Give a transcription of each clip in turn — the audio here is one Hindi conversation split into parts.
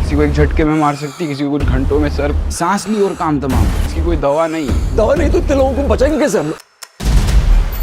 किसी को एक झटके में मार सकती, किसी को कुछ घंटों में सर सांस ली और काम तमाम। इसकी कोई दवा नहीं तो इतने लोगों को बचाएंगे कैसे हम लोग?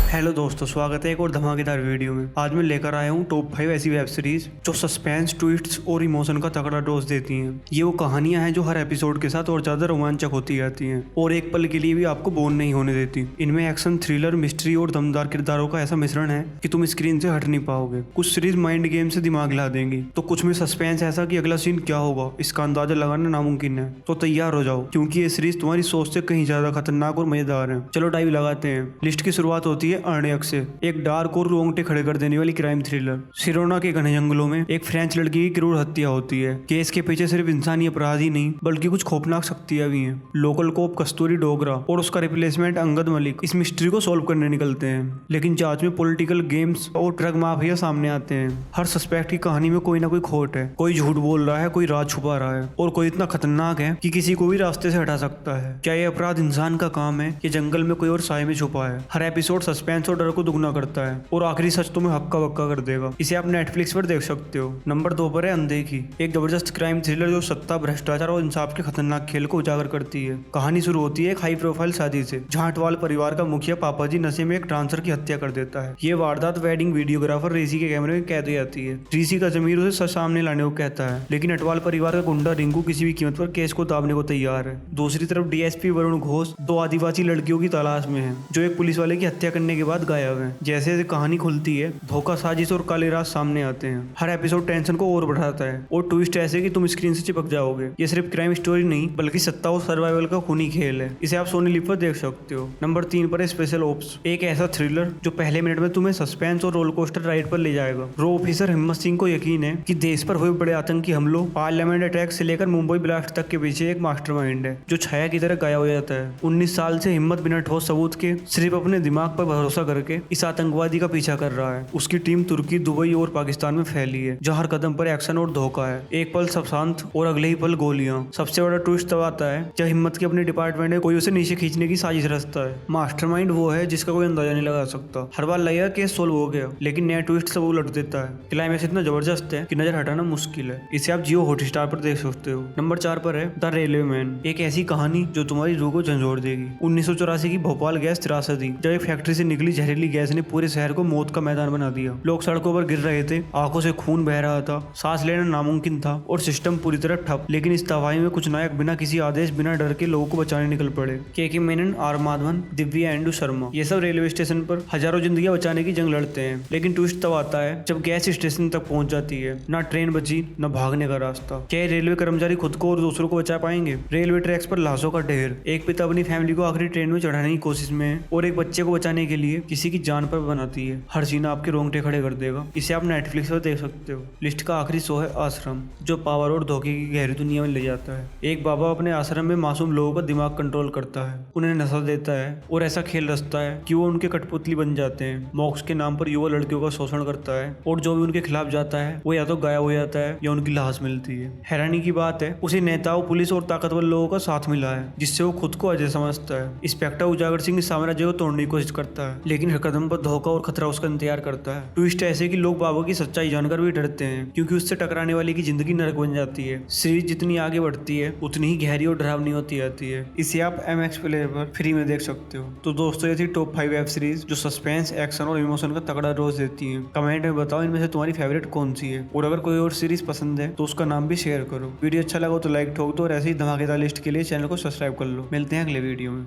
हेलो दोस्तों, स्वागत है एक और धमाकेदार वीडियो में। आज मैं लेकर आया हूँ टॉप 5 ऐसी वेब सीरीज जो सस्पेंस, ट्विस्ट्स और इमोशन का तगड़ा डोज देती हैं। ये वो कहानियां हैं जो हर एपिसोड के साथ और ज्यादा रोमांचक होती जाती हैं और एक पल के लिए भी आपको बोर नहीं होने देती। इनमें एक्शन, थ्रिलर, मिस्ट्री और दमदार किरदारों का ऐसा मिश्रण है कि तुम स्क्रीन से हट नहीं पाओगे। कुछ सीरीज माइंड गेम से दिमाग हिला देंगी तो कुछ में सस्पेंस ऐसा कि अगला सीन क्या होगा इसका अंदाजा लगाना नामुमकिन है। तो तैयार हो जाओ क्योंकि ये सीरीज तुम्हारी सोच से कहीं ज्यादा खतरनाक और मजेदार है। चलो डाइव लगाते हैं। लिस्ट की शुरुआत होती है अर्णयक से, एक डार्क और रोंगटे खड़े कर देने वाली क्राइम थ्रिलर। सिरोना के घने जंगलों में एक फ्रेंच लड़की की क्रूर हत्या होती है। केस के पीछे सिर्फ इंसानी अपराध ही नहीं बल्कि कुछ खौफनाक शक्तियां भी हैं। लोकल कोप कस्तूरी डोगरा और उसका रिप्लेसमेंट अंगद मलिक इस मिस्ट्री को सॉल्व करने निकलते हैं, लेकिन जांच में पॉलिटिकल गेम्स और ड्रग माफिया सामने आते हैं। हर सस्पेक्ट की कहानी में कोई ना कोई खोट है, कोई झूठ बोल रहा है, कोई राज छुपा रहा है और कोई इतना खतरनाक है कि किसी को भी रास्ते से हटा सकता है। क्या ये अपराध इंसान का काम है कि जंगल में कोई और साए में छुपा है? हर एपिसोड सस्पेंस और डर को दुगना करता है और आखिरी सच तुम्हें हक्का बक्का कर देगा। इसे आप नेटफ्लिक्स पर देख सकते हो। नंबर 2 पर है अनदेखी, एक जबरदस्त क्राइम थ्रिलर जो सत्ता, भ्रष्टाचार और इंसाफ के खतरनाक खेल को उजागर करती है। कहानी शुरू होती है एक हाई प्रोफाइल शादी से जहां अटवाल परिवार का मुखिया पापाजी नशे में एक डांसर की हत्या कर देता है। ये वारदात वेडिंग वीडियोग्राफर ऋषि के कैमरे में कैद हो जाती है। ऋषि का जमीर उसे सच सामने लाने को कहता है, लेकिन अटवाल परिवार का गुंडा रिंकू किसी भी कीमत पर केस को दाबने को तैयार है। दूसरी तरफ डीएसपी वरुण घोष दो आदिवासी लड़कियों की तलाश में है जो एक पुलिस वाले की हत्या करने के बाद गायब है। जैसे कहानी खुलती है, धोखा, साजिश और काले राज सामने आते हैं। हर एपिसोड टेंशन को और बढ़ाता है और ट्विस्ट ऐसे कि तुम स्क्रीन से चिपक जाओगे। ये सिर्फ क्राइम स्टोरी नहीं बल्कि सत्ता और सर्वाइवल का खूनी खेल है। इसे आप सोनी लिव पर देख सकते हो। नंबर 3 पर है स्पेशल ओप्स, एक ऐसा थ्रिलर जो पहले मिनट में तुम्हें सस्पेंस और रोलर कोस्टर राइड पर ले जाएगा। रो ऑफिसर हिम्मत सिंह को यकीन है कि देश पर हुए बड़े आतंकी हमलों, पार्लियामेंट अटैक से लेकर मुंबई ब्लास्ट तक के पीछे एक मास्टरमाइंड है जो छाया की तरह गायब हो जाता है। 19 साल से हिम्मत बिना ठोस सबूत के सिर्फ अपने दिमाग पर भरोसा करके इस आतंकवादी का पीछा कर रहा है। उसकी टीम तुर्की, दुबई और पाकिस्तान में फैली है जहां हर कदम पर एक्शन और धोखा है। एक पल सब शांत और अगले ही पल गोलियां। सबसे बड़ा ट्विस्ट तब आता है जब हिम्मत के अपने डिपार्टमेंट में कोई उसे नीचे खींचने की साजिश रचता है। मास्टरमाइंड वो है जिसका कोई अंदाजा नहीं लगा सकता। हर बार लगेगा केस सोल्व हो गया, लेकिन नया ट्विस्ट सब उलट देता है। क्लाइमैक्स इतना जबरदस्त है कि नजर हटाना मुश्किल है। इसे आप जियो हॉटस्टार पर देख सकते हो। नंबर 4 पर है द रेलवे मैन, एक ऐसी कहानी जो तुम्हारी रूह को झंझोड़ देगी। 1984 की भोपाल गैस त्रासदी, जब एक फैक्ट्री से निकली जहरीली गैस ने पूरे शहर को मौत का मैदान बना दिया। लोग सड़कों पर गिर रहे थे, आंखों से खून बह रहा था, सांस लेना नामुमकिन था और सिस्टम पूरी तरह ठप। लेकिन इस तबाही में कुछ नायक बिना किसी आदेश, बिना डर के लोगों को बचाने निकल पड़े। के मेनन, आर माधवन, दिव्या एंडू शर्मा, ये सब रेलवे स्टेशन पर हजारों जिंदगियां बचाने की जंग लड़ते हैं। लेकिन ट्विस्ट तब आता है जब गैस स्टेशन तक पहुंच जाती है। ना ट्रेन बची, न भागने का रास्ता। क्या रेलवे कर्मचारी खुद को और दूसरों को बचा पाएंगे? रेलवे ट्रैक्स पर लाशों का ढेर। एक पिता अपनी फैमिली को आखिरी ट्रेन में चढ़ाने की कोशिश में है और एक बच्चे को बचाने के लिए किसी की जान पर बनाती है। हर सीन आपके रोंगटे खड़े कर देगा। इसे आप नेटफ्लिक्स पर देख सकते हो। लिस्ट का आखिरी शो है आश्रम, जो पावर और धोखे की गहरी दुनिया में ले जाता है। एक बाबा अपने आश्रम में मासूम लोगों का दिमाग कंट्रोल करता है, उन्हें नशा देता है और ऐसा खेल रचता है कि वो उनके कठपुतली बन जाते हैं। मोक्ष के नाम पर युवा लड़कियों का शोषण करता है और जो भी उनके खिलाफ जाता है वो या तो गायब हो जाता है या उनकी लाश मिलती है। हैरानी की बात है उसे नेताओं, पुलिस और ताकतवर लोगों का साथ मिला है जिससे वो खुद को अजय समझता है। इंस्पेक्टर उजागर सिंह इस साम्राज्य को तोड़ने की कोशिश करता है, लेकिन हर कदम पर धोखा और खतरा उसका इंतजार करता है। ट्विस्ट ऐसे कि लोग बाबा की सच्चाई जानकर भी डरते हैं क्योंकि उससे टकराने वाले की जिंदगी नरक बन जाती है। सीरीज जितनी आगे बढ़ती है उतनी ही गहरी और डरावनी होती जाती है। इसे आप MX प्लेयर पर फ्री में देख सकते हो। तो दोस्तों, ये थी टॉप 5 वेब सीरीज जो सस्पेंस, एक्शन और इमोशन का तगड़ा डोज देती है। कमेंट में बताओ इनमें से तुम्हारी फेवरेट कौन सी है और अगर कोई और सीरीज पसंद है तो उसका नाम भी शेयर करो। वीडियो अच्छा लगा तो लाइक ठोक दो और ऐसे ही धमाकेदार लिस्ट के लिए चैनल को सब्सक्राइब कर लो। मिलते हैं अगले वीडियो में।